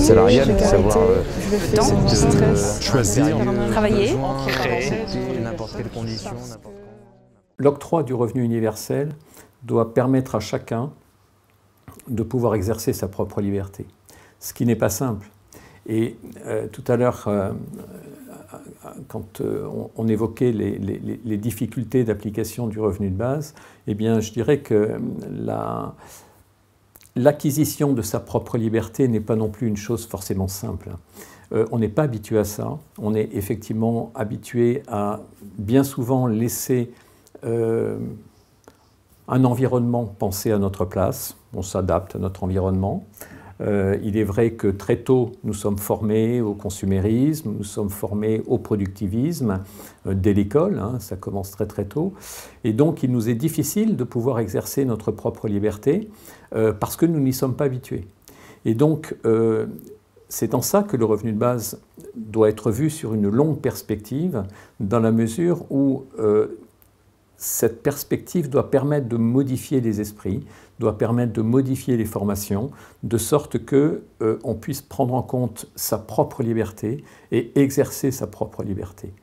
salariale, savoir choisir, travailler, n'importe quelle condition. L'octroi du revenu universel doit permettre à chacun de pouvoir exercer sa propre liberté, ce qui n'est pas simple. Et tout à l'heure, quand on évoquait les difficultés d'application du revenu de base, eh bien, je dirais que l'acquisition de sa propre liberté n'est pas non plus une chose forcément simple. On n'est pas habitué à ça. On est effectivement habitué à bien souvent laisser un environnement penser à notre place. On s'adapte à notre environnement. Il est vrai que très tôt, nous sommes formés au consumérisme, nous sommes formés au productivisme dès l'école, hein, ça commence très très tôt. Et donc, il nous est difficile de pouvoir exercer notre propre liberté parce que nous n'y sommes pas habitués. Et donc, c'est en ça que le revenu de base doit être vu sur une longue perspective, dans la mesure où cette perspective doit permettre de modifier les esprits, doit permettre de modifier les formations, de sorte qu'on puisse prendre en compte sa propre liberté et exercer sa propre liberté.